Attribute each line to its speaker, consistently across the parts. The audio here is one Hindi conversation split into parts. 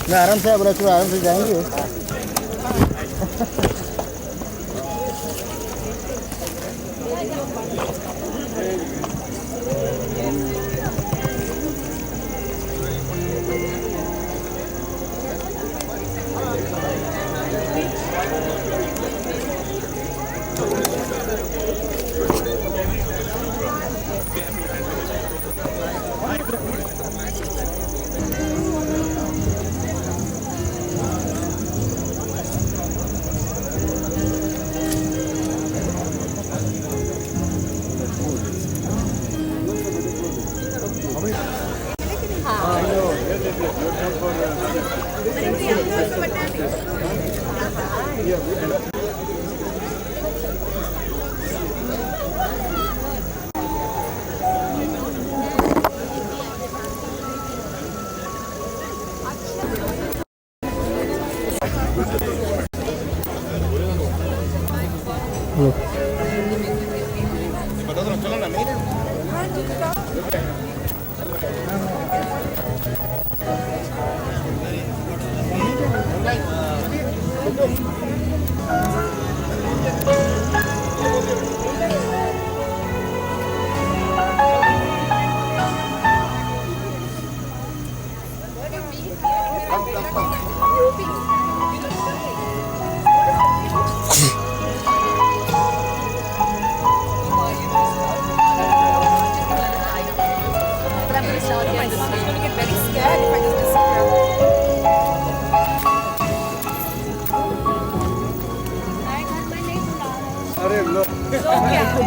Speaker 1: मैं आराम से आराम से जाएंगे।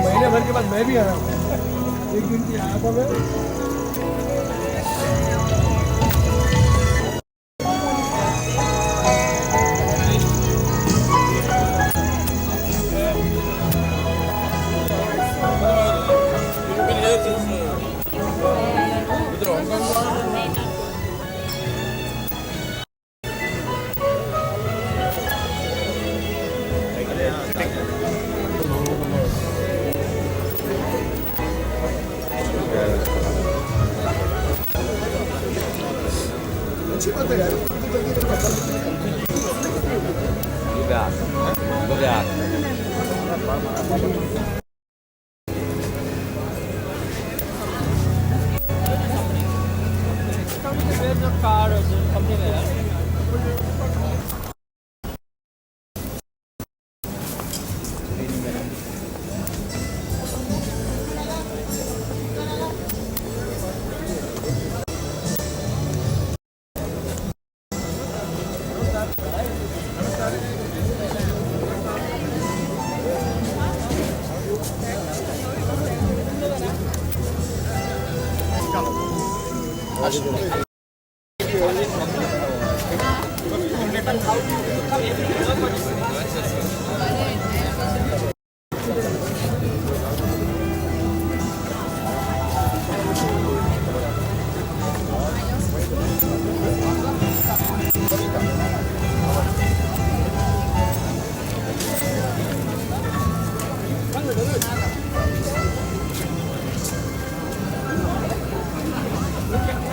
Speaker 2: महीने भर के बाद मैं भी आया हूँ। एक दिन की आया था मैं। अच्छी बात है यार।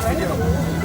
Speaker 2: Thank you.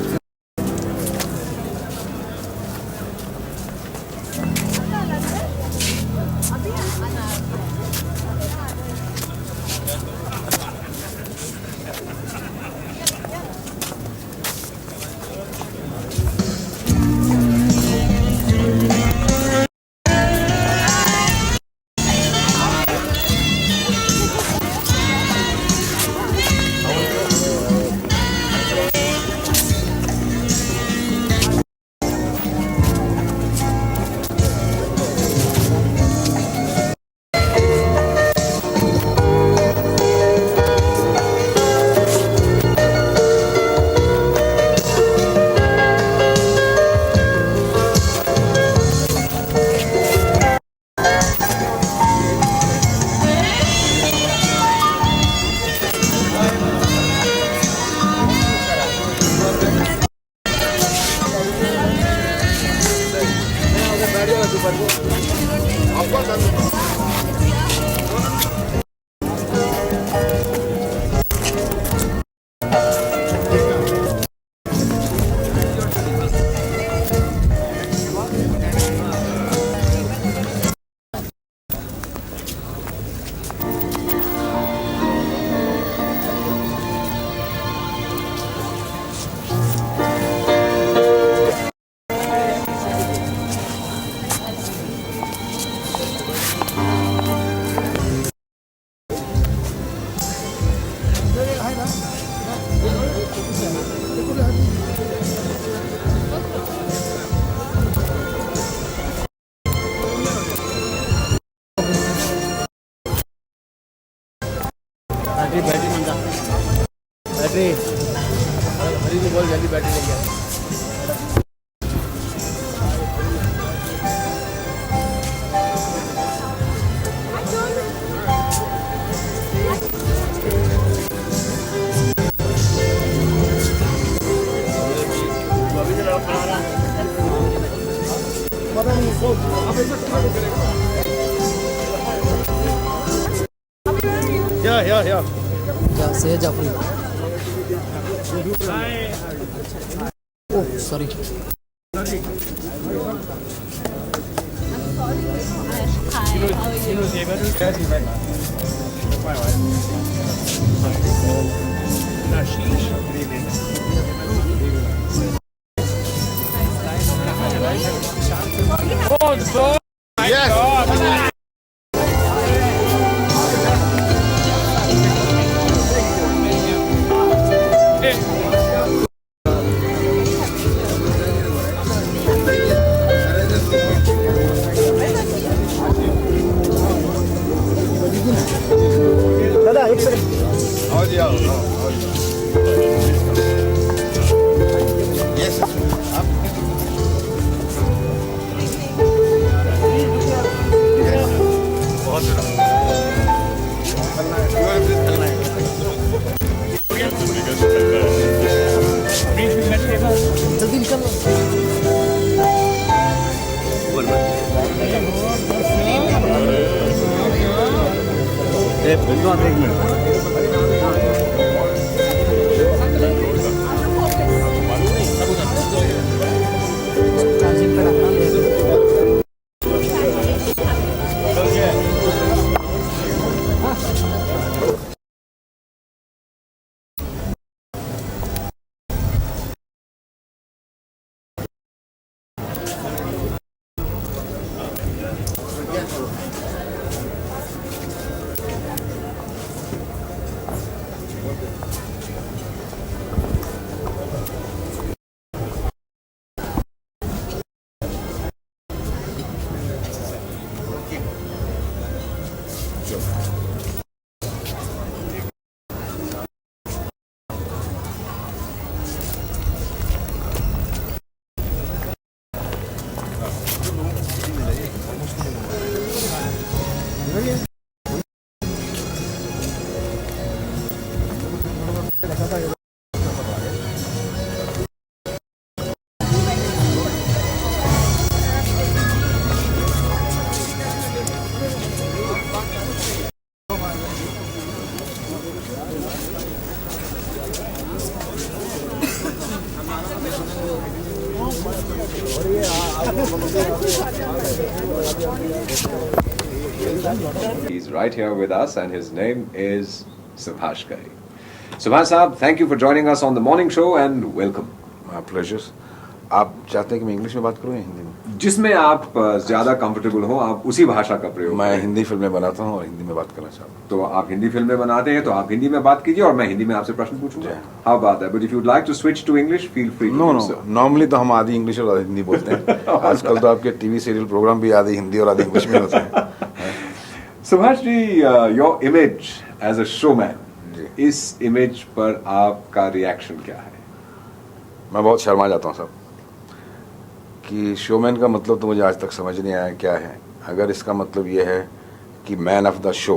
Speaker 1: बैटरी बैटरी मंदा बैटरी हरी को बोल जल्दी बैटरी लेके आ या
Speaker 3: क्या से जाफरी ओह सॉरी
Speaker 1: दादा एक सेकंड आओ जी आओ यस आप बहुत
Speaker 3: जल्दी निकल
Speaker 1: एक मिनट
Speaker 3: चार्जिंग पे रखना
Speaker 4: He's right here with us and his name is Subhash Ghai. Subhash Saab, thank you for joining us on the morning show and welcome.
Speaker 5: My pleasure. आप चाहते हैं कि मैं इंग्लिश में बात करूं या हिंदी में?
Speaker 4: जिसमें आप ज्यादा कंफर्टेबल हो आप उसी भाषा का प्रयोग
Speaker 5: मैं
Speaker 4: करें।
Speaker 5: हिंदी फिल्में बनाता हूं और हिंदी में बात करना चाहता हूं।
Speaker 4: तो आप हिंदी फिल्में बनाते हैं तो आप हिंदी में बात कीजिए और मैं हिंदी में आपसे प्रश्न पूछूंगा। How about that? But if you'd like to switch to English, feel free to
Speaker 5: no
Speaker 4: do
Speaker 5: no
Speaker 4: so.
Speaker 5: Normally तो हम आधी इंग्लिश और आधी हिंदी बोलते हैं। आजकल तो आपके टीवी सीरियल प्रोग्राम भी आधी हिंदी और आधी इंग्लिश में होते हैं।
Speaker 4: Subhash ji, your image as a showman,
Speaker 5: जी।
Speaker 4: इस इमेज पर आपका रिएक्शन क्या है?
Speaker 5: मैं बहुत शर्मा जाता हूं सब कि शोमैन का मतलब तो मुझे आज तक समझ नहीं आया क्या है। अगर इसका मतलब ये है कि मैन ऑफ द शो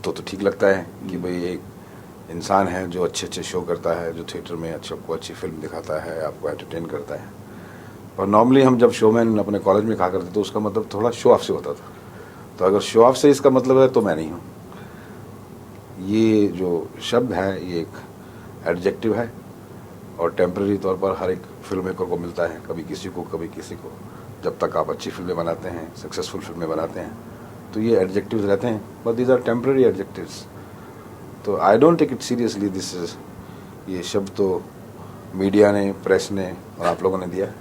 Speaker 5: तो ठीक लगता है कि भाई एक इंसान है जो अच्छे अच्छे शो करता है, जो थिएटर में आपको अच्छी फिल्म दिखाता है, आपको एंटरटेन करता है। और नॉर्मली हम जब शोमैन अपने कॉलेज में कहा करते तो उसका मतलब थोड़ा शो ऑफ से होता था। तो अगर शो ऑफ से इसका मतलब है तो मैं नहीं हूँ। ये जो शब्द है ये एक एडजेक्टिव है और टेम्परेरी तौर पर हर एक फिल्म मेकर को मिलता है, कभी किसी को कभी किसी को। जब तक आप अच्छी फिल्में बनाते हैं, सक्सेसफुल फिल्में बनाते हैं तो ये एडजेक्टिव्स रहते हैं, but these are temporary adjectives. तो I don't take it seriously. This is ये शब्द तो मीडिया ने, प्रेस ने और आप लोगों ने दिया है,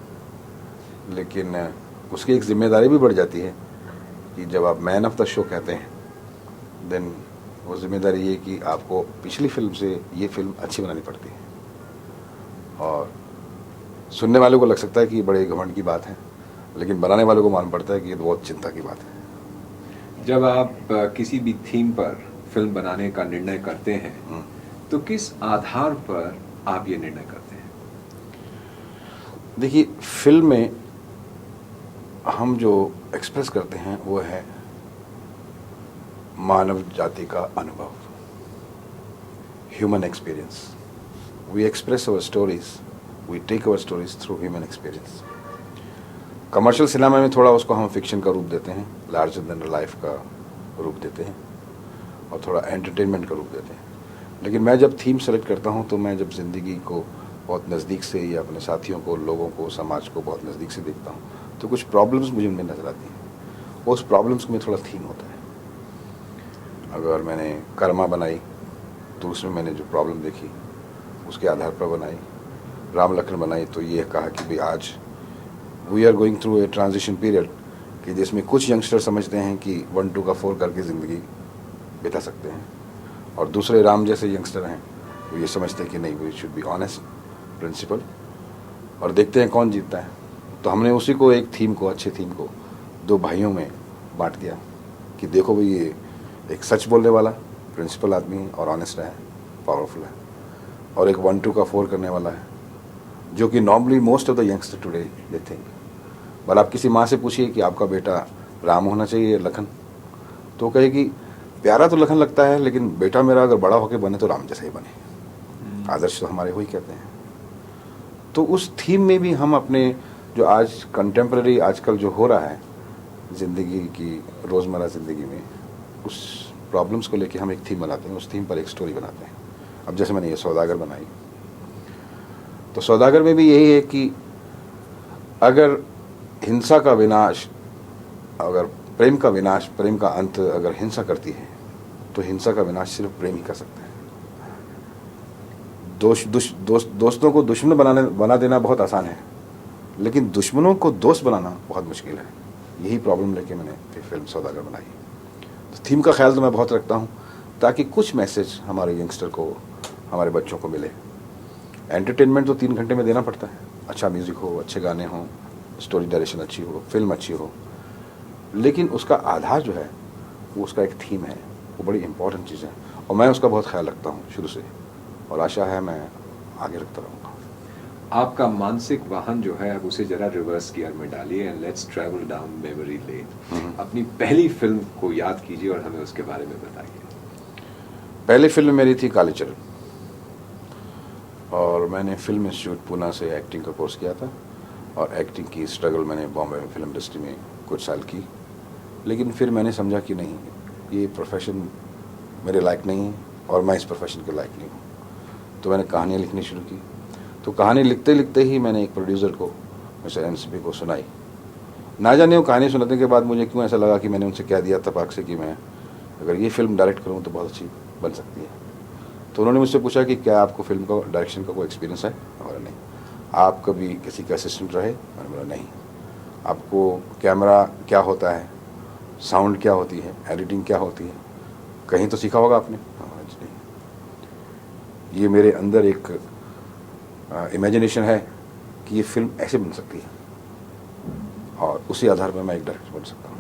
Speaker 5: लेकिन उसकी एक जिम्मेदारी भी बढ़ जाती है कि जब आप मैन ऑफ द शो कहते हैं देन वो जिम्मेदारी ये कि आपको पिछली फिल्म से ये फिल्म अच्छी बनानी पड़ती है। और सुनने वालों को लग सकता है कि ये बड़े घमंड की बात है, लेकिन बनाने वालों को मालूम पड़ता है कि ये बहुत चिंता की बात है।
Speaker 4: जब आप किसी भी थीम पर फिल्म बनाने का निर्णय करते हैं तो किस आधार पर आप ये निर्णय करते हैं?
Speaker 5: देखिए, फिल्म में हम जो एक्सप्रेस करते हैं वो है मानव जाति का अनुभव, human experience. We express our stories, we take our stories through human experience. Commercial cinema में थोड़ा उसको हम फिक्शन का रूप देते हैं, लार्जर देन लाइफ का रूप देते हैं और थोड़ा एंटरटेनमेंट का रूप देते हैं. लेकिन मैं जब थीम सेलेक्ट करता हूँ तो मैं जब ज़िंदगी को बहुत नज़दीक से या अपने साथियों को, लोगों को, समाज को बहुत नज़दीक से देखता हूँ तो कुछ प्रॉब्लम्स मुझे उनमें नज़र आती हैं. उस प्रॉब्लम्स में थोड़ा थीम होता है. अगर मैंने कर्मा बनाई तो उसमें मैंने जो प्रॉब्लम देखी उसके आधार पर बनाई. राम लखन बनाई तो ये कहा कि भाई आज we are going through a transition period कि जिसमें कुछ यंगस्टर समझते हैं कि 1 2 का 4 करके ज़िंदगी बिता सकते हैं और दूसरे राम जैसे यंगस्टर हैं वो ये समझते हैं कि नहीं, we should be honest, principle, और देखते हैं कौन जीतता है. तो हमने उसी को एक थीम को, अच्छे थीम को 2 भाइयों में बांट दिया कि देखो भाई ये एक सच बोलने वाला प्रिंसिपल आदमी है और ऑनेस्ट है, पावरफुल है, और एक 1 2 का 4 करने वाला है जो कि normally most of the youngster today they think. पर आप किसी माँ से पूछिए कि आपका बेटा राम होना चाहिए या लखन, तो कहेगी प्यारा तो लखन लगता है लेकिन बेटा मेरा अगर बड़ा होकर बने तो राम जैसा ही बने. आदर्श तो हमारे वही कहते हैं. तो उस थीम में भी हम अपने जो आज कंटेम्प्रेरी आजकल जो हो रहा है ज़िंदगी की, रोज़मर्रा ज़िंदगी में, उस प्रॉब्लम्स को लेके हम एक थीम बनाते हैं, उस थीम पर एक स्टोरी बनाते हैं. अब जैसे मैंने ये सौदागर बनाई तो सौदागर में भी यही है कि अगर हिंसा का विनाश, अगर प्रेम का विनाश, प्रेम का अंत अगर हिंसा करती है तो हिंसा का विनाश सिर्फ प्रेम ही कर सकता है. दोस्तों को दुश्मन बना देना बहुत आसान है लेकिन दुश्मनों को दोस्त बनाना बहुत मुश्किल है. यही प्रॉब्लम लेके मैंने फिर फिल्म सौदागर बनाई. तो थीम का ख्याल तो मैं बहुत रखता हूँ ताकि कुछ मैसेज हमारे यंगस्टर को, हमारे बच्चों को मिले. एंटरटेनमेंट तो 3 घंटे में देना पड़ता है. अच्छा म्यूज़िक हो, अच्छे गाने हों, स्टोरी डायरेक्शन अच्छी हो, फिल्म अच्छी हो, लेकिन उसका आधार जो है वो उसका एक थीम है, वो बड़ी इंपॉर्टेंट चीज़ है और मैं उसका बहुत ख्याल रखता हूँ शुरू से और आशा है मैं आगे रखता रहूँगा.
Speaker 4: आपका मानसिक वाहन जो है अब उसे जरा रिवर्स गियर में डालिए and let's travel down memory lane. अपनी पहली फिल्म को याद कीजिए और हमें उसके बारे में बताइए.
Speaker 5: पहली फिल्म मेरी थी कालीचरण और मैंने फिल्म इंस्टीट्यूट पूना से एक्टिंग का कोर्स किया था और एक्टिंग की स्ट्रगल मैंने बॉम्बे में फिल्म इंडस्ट्री में कुछ साल की. लेकिन फिर मैंने समझा कि नहीं, ये प्रोफेशन मेरे लायक नहीं है और मैं इस प्रोफेशन के लायक नहीं हूँ. तो मैंने कहानियाँ लिखनी शुरू की. तो कहानी लिखते लिखते ही मैंने एक प्रोड्यूसर को, मिस्टर एनसीपी को सुनाई. ना जाने वो कहानी सुनाने के बाद मुझे क्यों ऐसा लगा कि मैंने उनसे कह दिया तपाक से कि मैं अगर ये फिल्म डायरेक्ट करूँ तो बहुत अच्छी बन सकती है. तो उन्होंने मुझसे पूछा कि क्या आपको फिल्म का डायरेक्शन का कोई एक्सपीरियंस है? और नहीं. आप कभी किसी का असिस्टेंट रहे? मैंने बोला नहीं. आपको कैमरा क्या होता है, साउंड क्या होती है, एडिटिंग क्या होती है, कहीं तो सीखा होगा आपने? नहीं. ये मेरे अंदर एक इमेजिनेशन है कि ये फिल्म ऐसे बन सकती है और उसी आधार पर मैं एक डायरेक्टर बन सकता हूँ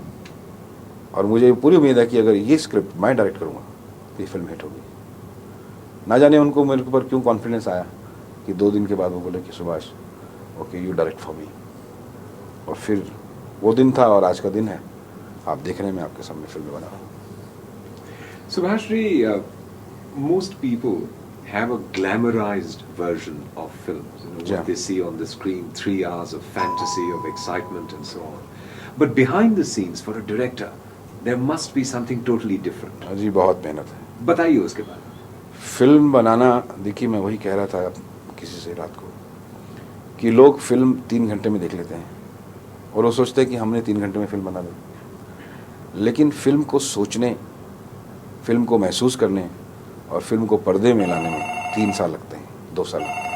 Speaker 5: और मुझे पूरी उम्मीद है कि अगर ये स्क्रिप्ट मैं डायरेक्ट करूँगा तो ये फिल्म हिट होगी. ना जाने उनको मेरे ऊपर क्यों कॉन्फिडेंस आया कि 2 दिन के बाद वो बोले कि Subhash okay you direct for me. और फिर वो दिन था और आज का दिन है. आप देख रहे हैं मैं आपके सामने फिल्म बना रहा हूँ.
Speaker 4: Subhash ji, most people have a glamorized version of films. You know,
Speaker 5: Yeah.
Speaker 4: what they see on the screen, 3 hours of fantasy, of excitement and so on. But behind the scenes, for a director, there must be something totally different.
Speaker 5: जी बहुत मेहनत है.
Speaker 4: बताइए उसके बारे में.
Speaker 5: फिल्म बनाना, देखिए मैं वही कह रहा था किसी से रात को कि लोग फिल्म 3 घंटे में देख लेते हैं और वो सोचते हैं कि हमने 3 घंटे में फिल्म बना दी. लेकिन फिल्म को सोचने, फिल्म को महसूस करने और फिल्म को पर्दे में लाने में 3 साल लगते हैं, 2 साल लगते हैं.